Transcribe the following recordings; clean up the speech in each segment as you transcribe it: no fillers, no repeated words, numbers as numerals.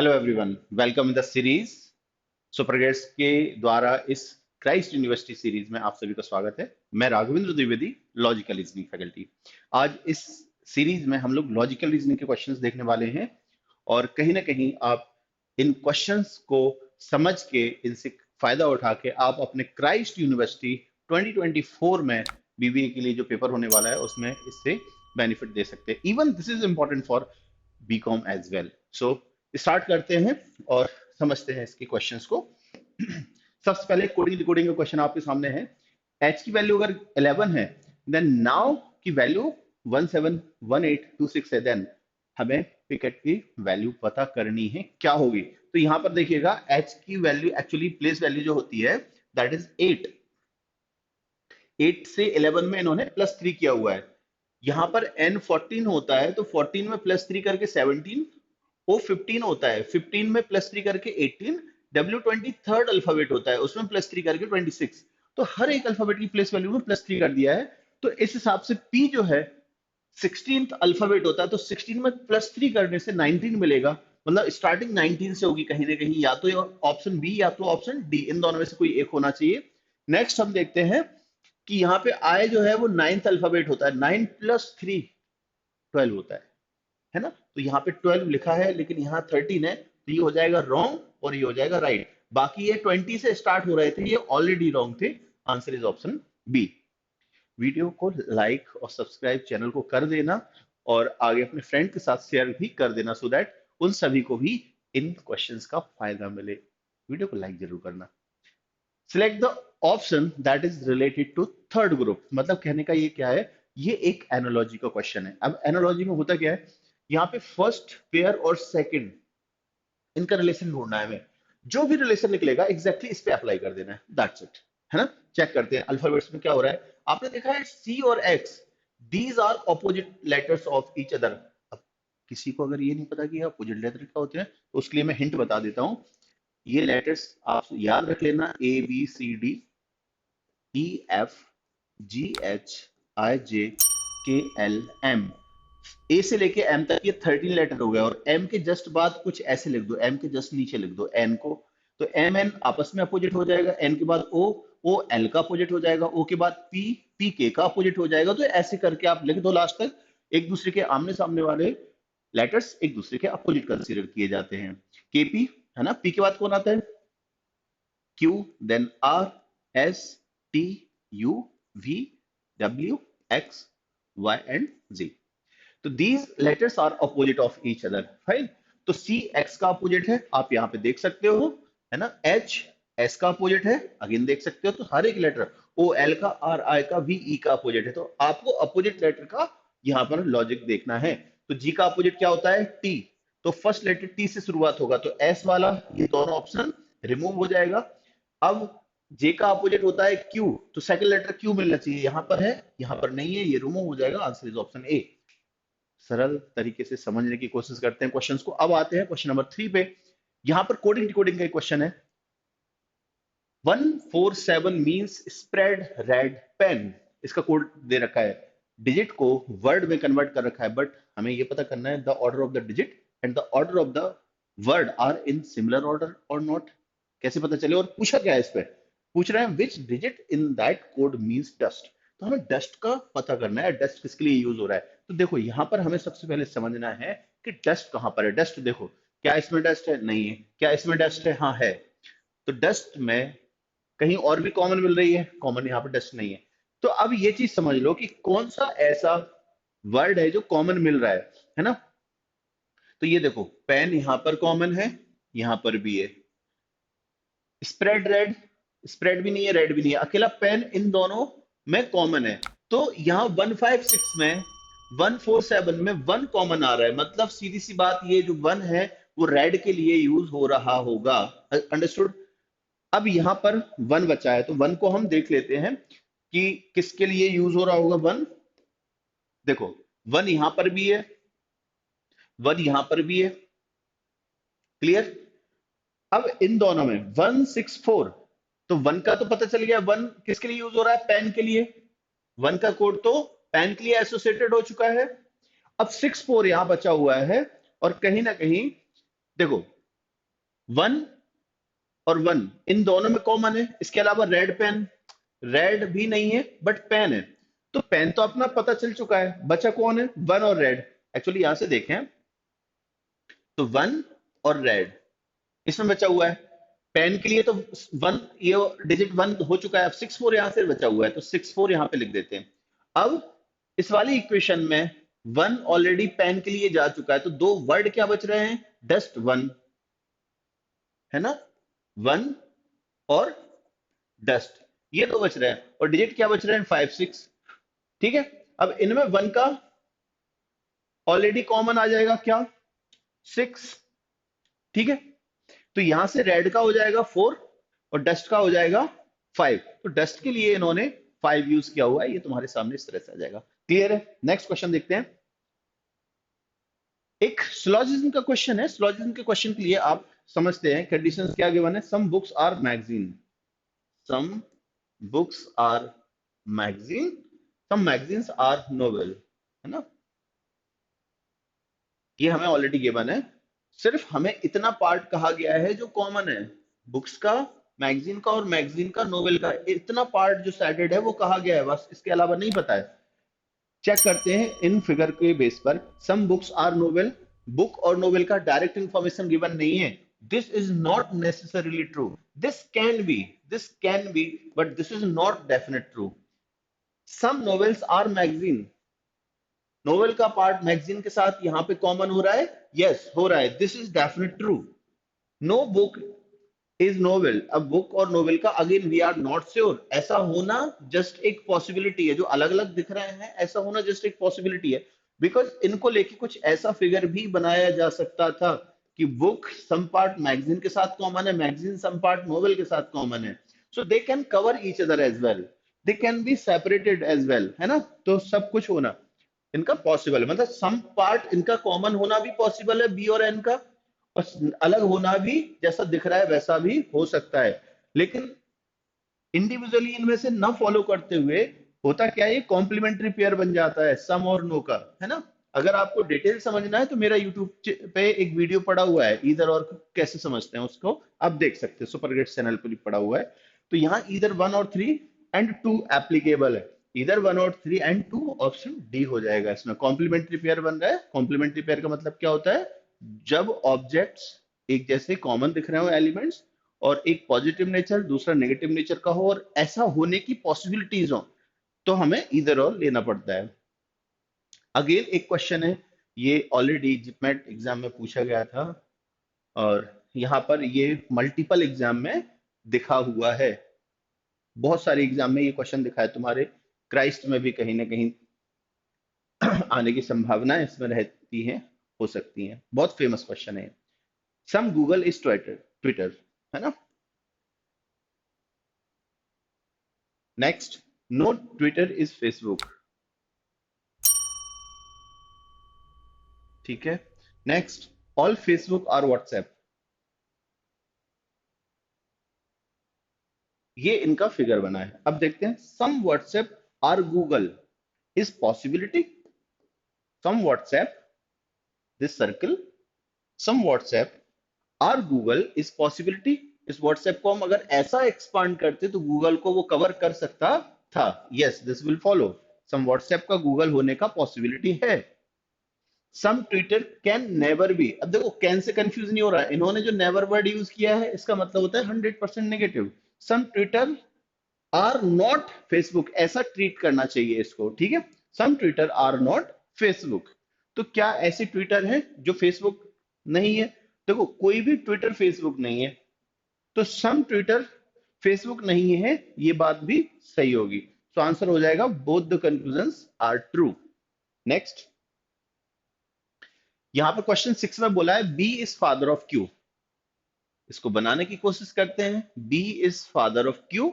Hello everyone, welcome in the series. Supergates के द्वारा इस क्राइस्ट यूनिवर्सिटी सीरीज में आप सभी का स्वागत है। मैं Raghavendra Dwivedi, logical reasoning faculty. आज इस सीरीज में हम लोग लॉजिकल रीजनिंग के क्वेश्चंस देखने वाले हैं और कहीं ना कहीं आप इन क्वेश्चंस को समझ के इनसे फायदा उठा के आप अपने क्राइस्ट यूनिवर्सिटी 2024 में बीबीए के लिए जो पेपर होने वाला है उसमें इससे बेनिफिट दे सकते हैं। Even this is important for BCom as well. So start करते हैं और समझते हैं इसके क्वेश्चंस को। सबसे पहले कोडिंग डिकोडिंग का क्वेश्चन आपके सामने है। एच की वैल्यू अगर 11 है, देन नाउ की वैल्यू 171826 है, देन हमें पिकेट की वैल्यू पता करनी है, क्या होगी। तो यहां पर देखिएगा एच की वैल्यू एक्चुअली प्लेस वैल्यू जो होती है दैट इज 8। 8 से 11 में इन्होंने +3 किया हुआ है। यहां पर n 14 होता है तो 14 में +3 करके 17, ओ 15 होता है, 15 में +3 करके 18, W20 थर्ड अल्फाबेट होता है, उसमें +3 करके 26। तो हर एक अल्फाबेट की प्लेस वैल्यू में +3 कर दिया है। तो इस हिसाब से P जो है 16th अल्फाबेट होता है, तो 16 में +3 करने से 19 मिलेगा। मतलब स्टार्टिंग 19 से होगी कहीं ना कहीं, या तो ऑप्शन बी या तो ऑप्शन डी, इन दोनों में से कोई एक होना चाहिए। नेक्स्ट हम देखते हैं कि यहाँ पे आई जो है वो 9th अल्फाबेट होता है, 9 + 3 12 होता है ना। तो यहाँ पे 12 लिखा है लेकिन यहाँ 13 है, तो ये हो जाएगा रॉन्ग और ये हो जाएगा राइट। बाकी ये 20 से स्टार्ट हो रहे थे, ये ऑलरेडी रॉन्ग थे। Answer is option B. Video को लाइक और सब्सक्राइब चैनल को कर देना और आगे अपने फ्रेंड के साथ शेयर भी कर देना, सो दैट उन सभी को भी इन क्वेश्चंस का फायदा मिले। वीडियो को लाइक जरूर करना। Select the option that is related to third group. मतलब कहने का ये क्या है, ये एक एनालॉजी का क्वेश्चन है। अब एनालॉजी में होता क्या है, यहाँ पे फर्स्ट पेयर और सेकंड इनका रिलेशन ढूंढना है हमें। जो भी रिलेशन निकलेगा एग्जैक्टली इस पे अप्लाई कर देना है, दैट्स इट, है ना। चेक करते हैं अल्फाबेट्स में क्या हो रहा है। आपने देखा है सी और X, these are opposite letters of each other. अब किसी को अगर ये नहीं पता कि अपोजिट लेटर क्या होते हैं, तो उसके लिए मैं हिंट बता देता हूं। ये लेटर्स आप याद रख लेना, ABCDEFGHIJKLM। ए से लेके एम तक ये 13 लेटर हो गए, और एम के जस्ट बाद कुछ ऐसे लिख दो, एम के जस्ट नीचे लिख दो एन को। तो एम एन आपस में अपोजिट हो जाएगा, एन के बाद ओ, ओ एल का अपोजिट हो जाएगा, ओ के बाद पी, पी के का अपोजिट हो जाएगा। तो ऐसे करके आप लिख दो लास्ट तक। एक दूसरे के आमने सामने वाले लेटर्स एक दूसरे के अपोजिट कंसीडर किए जाते हैं। केपी, है ना। पी के बाद कौन आता है, Q, then R, S, T, U, V, W, X, Y and Z. तो these letters are opposite of each other, fine. तो सी एक्स का अपोजिट है, आप यहां पे देख सकते हो, है ना। एच एस का अपोजिट है, अगेन देख सकते हो। तो हर एक लेटर, ओ एल का, आर आई का, वी ई का अपोजिट है। तो आपको अपोजिट लेटर का यहां पर लॉजिक देखना है। तो जी का अपोजिट क्या होता है, टी। तो फर्स्ट लेटर टी से शुरुआत होगा, तो एस वाला ये दोनों ऑप्शन रिमूव हो जाएगा। अब जे का अपोजिट होता है क्यू, तो सेकंड लेटर क्यू मिलना चाहिए, यहां पर है, यहां पर नहीं है, ये रिमूव हो जाएगा। Answer is option A. सरल तरीके से समझने की कोशिश करते हैं क्वेश्चंस को। अब आते हैं क्वेश्चन नंबर 3 पे। यहां पर कोडिंग डिकोडिंग का क्वेश्चन है। 147 मींस स्प्रेड रेड पेन। इसका कोड दे रखा है, डिजिट को वर्ड में कन्वर्ट कर रखा है, बट हमें यह पता करना है the order of the digit and the order of the word are in similar order और नॉट। कैसे पता चले। और पूछा क्या है इस पे, पूछ रहे हैं which digit in that code means dust. तो हमें डस्ट का पता करना है, डस्ट किसके लिए यूज हो रहा है। तो देखो यहां पर हमें सबसे पहले समझना है कि डस्ट कहां पर है। डस्ट देखो, क्या इसमें डस्ट है, नहीं है। क्या इसमें डस्ट है, हाँ है। तो डस्ट में कहीं और भी कॉमन मिल रही है, कॉमन यहाँ पर डस्ट नहीं है। तो अब ये चीज समझ लो कि कौन सा ऐसा वर्ड है जो कॉमन मिल रहा है ना। तो ये देखो पेन यहां पर कॉमन है, यहां पर भी है। स्प्रेड रेड, स्प्रेड भी नहीं है, रेड भी नहीं है, अकेला पेन इन दोनों में कॉमन है। तो यहां 156 में, 147 में वन कॉमन आ रहा है, मतलब सीधी सी बात, ये जो वन है वो रेड के लिए यूज हो रहा होगा। अंडरस्टूड। अब यहां पर वन बचा है, तो वन को हम देख लेते हैं कि किसके लिए यूज हो रहा होगा वन। देखो वन यहां पर भी है, वन यहां पर भी है, क्लियर। अब इन दोनों में 164, तो वन का तो पता चल गया, वन किसके लिए यूज हो रहा है, पेन के लिए। वन का कोड तो पेन के लिए एसोसिएटेड हो चुका है। अब 64 यहां बचा हुआ है, और कहीं ना कहीं देखो वन और वन इन दोनों में कॉमन है, इसके अलावा रेड पेन, रेड भी नहीं है बट पेन है। तो पेन तो अपना पता चल चुका है, बचा कौन है, वन और रेड। एक्चुअली यहां से देखें तो वन और रेड इसमें बचा हुआ है। पेन के लिए तो वन, ये डिजिट वन हो चुका है, अब सिक्स फोर यहां से बचा हुआ है, तो सिक्स फोर यहां पे लिख देते हैं। अब इस वाली इक्वेशन में वन ऑलरेडी पेन के लिए जा चुका है, तो दो वर्ड क्या बच रहे हैं, डस्ट वन, है ना, वन और डस्ट, ये दो बच रहे हैं, और डिजिट क्या बच रहे हैं, फाइव सिक्स। ठीक है, अब इनमें वन का ऑलरेडी कॉमन आ जाएगा क्या, सिक्स। ठीक है, तो यहां से रेड का हो जाएगा फोर और डस्ट का हो जाएगा फाइव, तो डस्ट के लिए इन्होंने फाइव यूज किया हुआ है, ये तुम्हारे सामने इस तरह से आ जाएगा। क्लियर है, नेक्स्ट क्वेश्चन देखते हैं। एक सिलोजिज्म का क्वेश्चन है, सिलोजिज्म के क्वेश्चन के लिए आप समझते हैं कंडीशंस क्या गिवन है, some books are magazine, some books are magazine, some magazines are novel, है ना, ये हमें ऑलरेडी गिवन है। सिर्फ हमें इतना पार्ट कहा गया है जो कॉमन है, बुक्स का, मैगजीन का और मैगजीन का, नोवेल का, इतना पार्ट जो साइडेड है वो कहा गया है, बस इसके अलावा नहीं पता है। चेक करते हैं इन फिगर के बेस पर, some books are novel, book और नोवेल का डायरेक्ट इंफॉर्मेशन गिवन नहीं है, this is not necessarily true, this can be, this can be, but this is not definite true. Some novels are magazine, novel का part magazine के साथ यहां पे common हो रहा है, यस हो रहा है, this is definite true. No book is novel, अब बुक और नोवेल का again we are not sure, ऐसा होना जस्ट एक पॉसिबिलिटी है, जो अलग अलग दिख रहे हैं ऐसा होना जस्ट एक पॉसिबिलिटी है, बिकॉज इनको लेके कुछ ऐसा फिगर भी बनाया जा सकता था कि बुक सम पार्ट मैगजीन के साथ कॉमन है, मैगजीन सम पार्ट नोवेल के साथ कॉमन है, so they can cover each other as well, they can be separated as well, है ना, तो सब कुछ होना इनका पॉसिबल है, मतलब सम पार्ट इनका कॉमन होना भी पॉसिबल है बी और एन का, और अलग होना भी जैसा दिख रहा है वैसा भी हो सकता है, लेकिन इंडिविजुअली इनमें से ना फॉलो करते हुए होता क्या है, ये कॉम्प्लीमेंट्री पेयर बन जाता है सम और नो का, है ना। अगर आपको डिटेल समझना है तो मेरा यूट्यूब पे एक वीडियो पड़ा हुआ है, इधर और कैसे समझते हैं उसको आप देख सकते हैं, सुपर ग्रेड चैनल पर पड़ा हुआ है। तो यहाँ इधर वन और थ्री एंड टू एप्लीकेबल है, इधर वन और three and two, option D हो जाएगा, इसमें कॉम्प्लीमेंट्री पेयर बन रहा है। कॉम्प्लीमेंट्री पेयर का मतलब क्या होता है, जब ऑब्जेक्ट्स एक जैसे कॉमन दिख रहे हो एलिमेंट्स, और एक पॉजिटिव नेचर दूसरा नेगेटिव नेचर का हो, और ऐसा होने की पॉसिबिलिटीज हो, तो हमें इधर और लेना पड़ता है। अगेन एक क्वेश्चन है, ये ऑलरेडी जिपमेट एग्जाम में पूछा गया था, और यहाँ पर ये मल्टीपल एग्जाम में दिखा हुआ है, बहुत सारे एग्जाम में ये क्वेश्चन दिखा है, तुम्हारे क्राइस्ट में भी कहीं ना कहीं आने की संभावना इसमें रहती है, हो सकती है, बहुत फेमस क्वेश्चन है। Some Google is Twitter, Twitter, है ना। Next, no Twitter is Facebook, ठीक है। Next, all Facebook are WhatsApp, ये इनका फिगर बना है। अब देखते हैं, some WhatsApp are Google is possibility, some WhatsApp this circle, some WhatsApp are Google is possibility, इस व्हाट्सएप को हम अगर ऐसा एक्सपांड करते तो गूगल को वो कवर कर सकता था, yes this will follow, some WhatsApp का गूगल होने का पॉसिबिलिटी है। Some Twitter can never be, अब देखो कैन से कंफ्यूज नहीं हो रहा है, इन्होंने जो नेवर वर्ड यूज किया है इसका मतलब होता है 100% negative. Some Twitter are not Facebook, ऐसा ट्रीट करना चाहिए इसको, ठीक है। Some Twitter are not Facebook, तो क्या ऐसे ट्विटर है जो फेसबुक नहीं है, देखो कोई भी ट्विटर फेसबुक नहीं है, तो सम ट्विटर फेसबुक नहीं है, ये बात भी सही होगी, तो आंसर हो जाएगा both the conclusions are true. Next, यहां पर क्वेश्चन सिक्स में बोला है B is father of Q, इसको बनाने की कोशिश करते हैं। B is father of Q,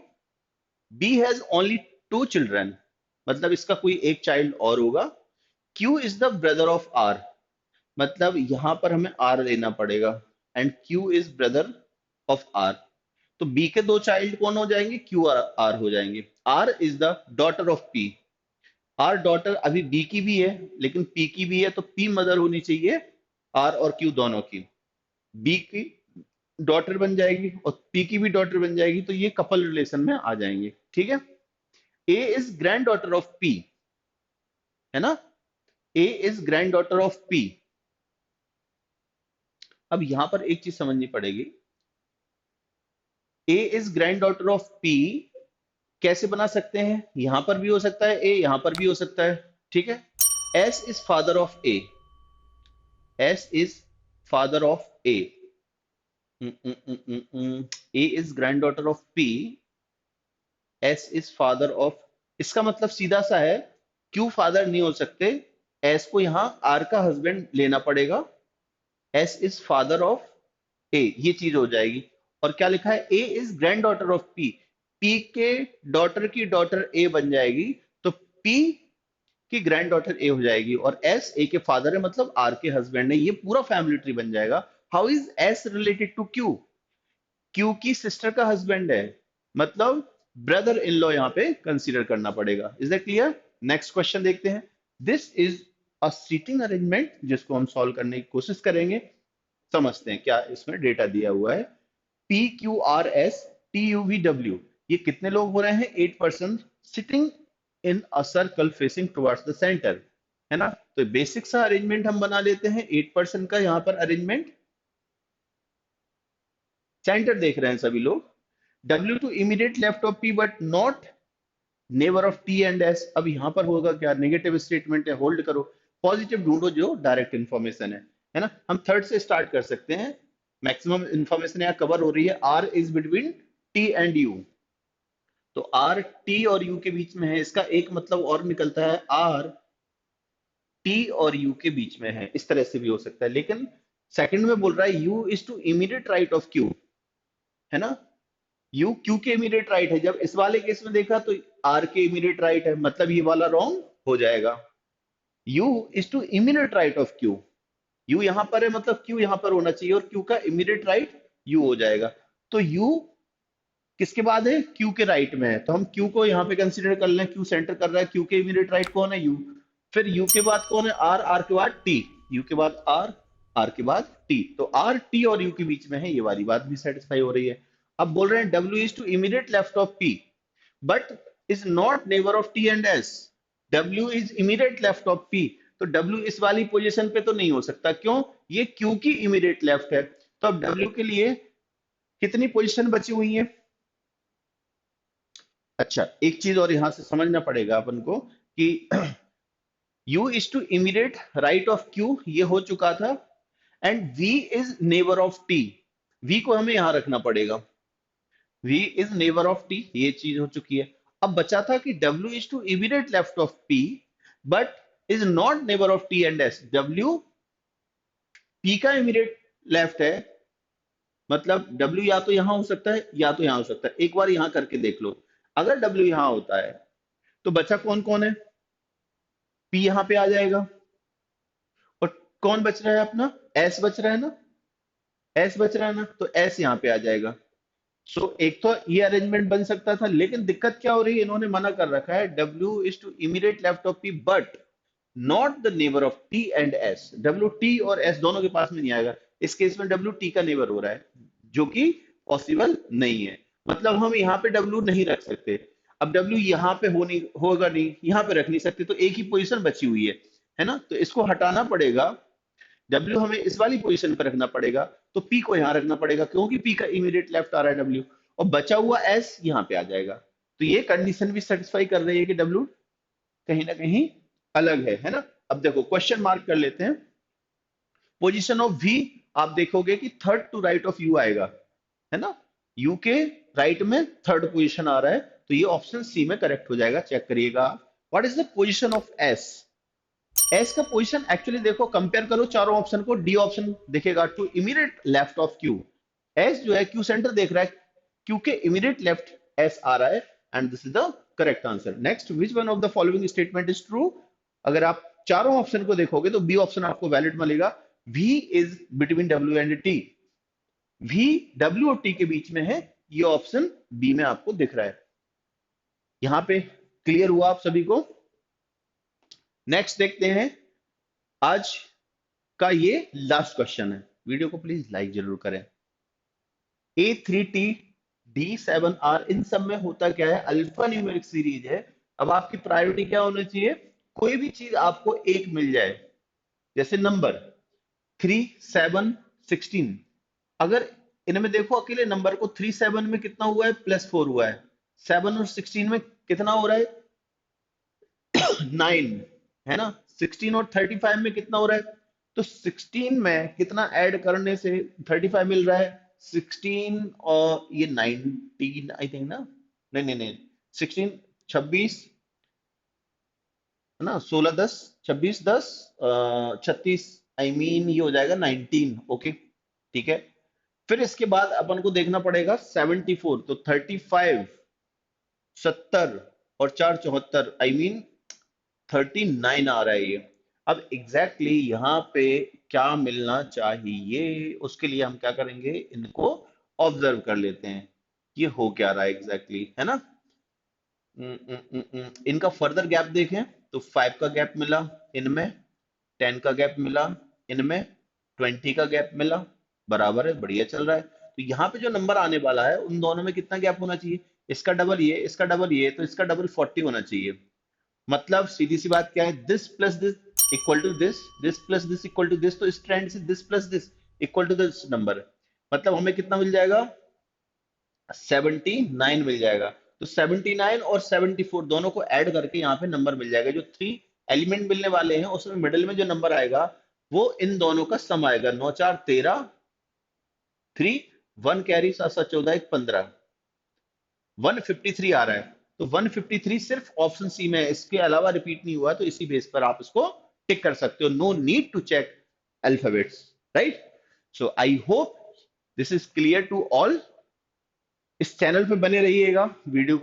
B has only two children, मतलब इसका कोई एक चाइल्ड और होगा। Q is the brother of R, मतलब यहां पर हमें आर लेना पड़ेगा, and Q is brother of R, तो बी के दो चाइल्ड कौन हो जाएंगे, क्यू और आर हो जाएंगे। R is the daughter of P, R daughter अभी बी की भी है लेकिन पी की भी है, तो पी मदर होनी चाहिए आर और क्यू दोनों की, बी की डॉटर बन जाएगी और पी की भी डॉटर बन जाएगी, तो ये कपल रिलेशन में आ जाएंगे, ठीक है। A is granddaughter of P, है ना, A is granddaughter of P. अब यहां पर एक चीज समझनी पड़ेगी, A is granddaughter of P कैसे बना सकते हैं, यहां पर भी हो सकता है ए, यहां पर भी हो सकता है, ठीक है। S is father of A, S is father of A, A is granddaughter of P, S is father of, इसका मतलब सीधा सा है, क्यों फादर नहीं हो सकते, एस को यहां आर का हस्बैंड लेना पड़ेगा, S is father of A, ये चीज हो जाएगी। और क्या लिखा है, A is granddaughter of P, P के डॉटर की डॉटर ए बन जाएगी, तो पी की ग्रैंड डॉटर ए हो जाएगी, और एस ए के फादर है, मतलब आर के हस्बैंड है, ये पूरा फैमिली ट्री बन जाएगा। How is S related to Q, Q की सिस्टर का हस्बैंड है, मतलब ब्रदर इन लॉ यहां पे कंसीडर करना पड़ेगा। Is that clear? Next question देखते हैं। This is a seating arrangement, जिसको हम सॉल्व करने की कोशिश करेंगे। समझते हैं क्या इसमें डेटा दिया हुआ है। P Q R S T U V W, ये कितने लोग हो रहे हैं, 8 person sitting in a circle facing towards the centre, है ना। तो बेसिक सा अरेंजमेंट हम बना लेते हैं, 8 पर्सन का यहाँ पर अरेंजमेंट, सेंटर देख रहे हैं सभी लोग। W to immediate left of P but not neighbour of T and S। अब यहां पर होगा क्या, नेगेटिव स्टेटमेंट है, होल्ड करो, पॉजिटिव ढूंढो जो डायरेक्ट इंफॉर्मेशन है ना। हम थर्ड से स्टार्ट कर सकते हैं, मैक्सिमम इंफॉर्मेशन यहाँ कवर हो रही है। R is between T and U, तो R T और U के बीच में है, इसका एक मतलब और निकलता है, R T और U के बीच में है, इस तरह से भी हो सकता है। लेकिन सेकंड में बोल रहा है U is to immediate right of Q, है ना। यू क्यू के इमीडिएट राइट है, जब इस वाले केस में देखा तो आर के इमीडिएट राइट है, मतलब ये वाला रॉन्ग हो जाएगा। U is to immediate right of Q, U यहां पर है, मतलब क्यू यहां पर होना चाहिए, और क्यू का इमीडिएट राइट यू हो जाएगा। तो यू किसके बाद है, क्यू के राइट में है, तो हम क्यू को यहाँ पे कंसीडर कर लें, क्यू सेंटर कर रहा है, क्यू के इमीडिएट राइट कौन है, यू। फिर यू के बाद कौन है, आर, आर के बाद टी, यू के बाद आर, आर के बाद टी, तो आर टी और यू के बीच में है, ये वाली बात भी सेटिस्फाई हो रही है। अब बोल रहे हैं W is to immediate left of P but is not neighbour of T and S. W is immediate left of P, तो डब्ल्यू इस वाली पोजीशन पे तो नहीं हो सकता, क्यों, ये क्यू की इमीडिएट लेफ्ट है। तो अब डब्ल्यू के लिए कितनी पोजीशन बची हुई है। अच्छा, एक चीज और यहां से समझना पड़ेगा अपन को कि U is to immediate right of Q, ये हो चुका था, and V is neighbour of T, V को हमें यहां रखना पड़ेगा, V is neighbour of T, ये चीज हो चुकी है। अब बचा था कि W is to immediate left of P but is not neighbour of T and S। W P का इमीडिएट लेफ्ट है, मतलब W या तो यहां हो सकता है या तो यहां हो सकता है, एक बार यहां करके देख लो। अगर W यहां होता है तो बचा कौन कौन है, P यहां पे आ जाएगा, और कौन बच रहा है अपना, S बच रहा है ना, S बच रहा है ना, तो S यहाँ पे आ जाएगा। सो एक तो ये अरेंजमेंट बन सकता था, लेकिन दिक्कत क्या हो रही है, इन्होंने मना कर रखा है W is to immediate left of P but not the neighbour of T and S। W T और S दोनों के पास में नहीं आएगा, इस केस में W T का नेबर हो रहा है, जो कि पॉसिबल नहीं है, मतलब हम यहाँ पे W नहीं रख सकते। अब W यहाँ पे होगा नहीं, यहाँ पे रख नहीं सकते, तो एक ही पोजीशन बची हुई है ना, तो इसको हटाना पड़ेगा। W हमें इस वाली पोजीशन पर रखना पड़ेगा, तो P को यहां रखना पड़ेगा, क्योंकि P का इमीडिएट लेफ्ट आ रहा है W, और बचा हुआ S यहाँ पे आ जाएगा। तो ये कंडीशन भी सेटिस्फाई कर रही है कि W कहीं ना कहीं अलग है ना। अब देखो क्वेश्चन मार्क कर लेते हैं, पोजीशन ऑफ V, आप देखोगे कि third to right of U आएगा, है ना, U के राइट में थर्ड पोजीशन आ रहा है, तो ये ऑप्शन सी में करेक्ट हो जाएगा, चेक करिएगा। What is the position of S, S का पोजीशन एक्चुअली देखो, कंपेयर करो चारों ऑप्शन को, डी ऑप्शन दिखेगा to immediate left of Q, S जो है क्यू सेंटर देख रहा है, क्यू के इमीडिएट लेफ्ट एस आ रहा है, and this is the correct answer. Next, which one of the following statement is true. अगर आप चारों ऑप्शन को देखोगे तो बी ऑप्शन आपको वैलिड मिलेगा, V is between W and T, V W और टी के बीच में है, ये ऑप्शन बी में आपको दिख रहा है। यहां पे क्लियर हुआ आप सभी को। नेक्स्ट देखते हैं, आज का ये लास्ट क्वेश्चन है, वीडियो को प्लीज लाइक जरूर करें। A3T D7R, इन सब में होता क्या है, अल्फा न्यूमेरिक सीरीज है। अब आपकी प्रायोरिटी क्या होनी चाहिए, कोई भी चीज आपको एक मिल जाए, जैसे नंबर 3 7 16, अगर इनमें देखो अकेले नंबर को 3 7 में कितना हुआ है, +4 हुआ है, 7 और 16 में कितना हो रहा है, 9, है ना। 16 और 35 में कितना हो रहा है, तो 16 में कितना ऐड करने से 35 मिल रहा है, 16 और ये 19 आई थिंक ना, नहीं नहीं नहीं, 16, 26, है ना, 16 10 26 10 36, आई मीन ये हो जाएगा 19। ओके, ठीक है। फिर इसके बाद अपन को देखना पड़ेगा 74, तो 35, 70 और 4 74, आई मीन 39 आ रहा है ये। अब एग्जैक्टली यहाँ पे क्या मिलना चाहिए, उसके लिए हम क्या करेंगे, इनको ऑब्जर्व कर लेते हैं, ये हो क्या रहा है एग्जैक्टली, है ना। इनका फर्दर गैप देखें तो 5 का गैप मिला इनमें, 10 का गैप मिला इनमें, 20 का गैप मिला, बराबर है, बढ़िया चल रहा है। तो यहाँ पे जो नंबर आने वाला है उन दोनों में कितना गैप होना चाहिए, इसका डबल ये, इसका डबल ये, तो इसका डबल 40 होना चाहिए। मतलब सीधी सी बात क्या है, this plus this equal to this plus this equal to this, तो इस ट्रेंड से this plus this equal to this number, मतलब हमें कितना मिल जाएगा, 79 मिल जाएगा। तो 79 और 74 दोनों को ऐड करके यहाँ पे नंबर मिल जाएगा, जो 3 एलिमेंट मिलने वाले हैं उसमें मिडिल में जो नंबर आएगा वो इन दोनों का सम आएगा, 9 4 13, 3 1 कैरी, 7 7 14 1 15, 153 आ रहा है। तो 153 सिर्फ ऑप्शन सी में है, इसके अलावा रिपीट नहीं हुआ, तो इसी बेस पर आप इसको टिक कर सकते हो, no need to check alphabets, right. So I hope this is clear to all. इस चैनल पे बने रहिएगा, वीडियो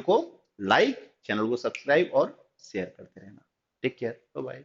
को लाइक, चैनल को सब्सक्राइब और शेयर करते रहना। Take care, bye bye.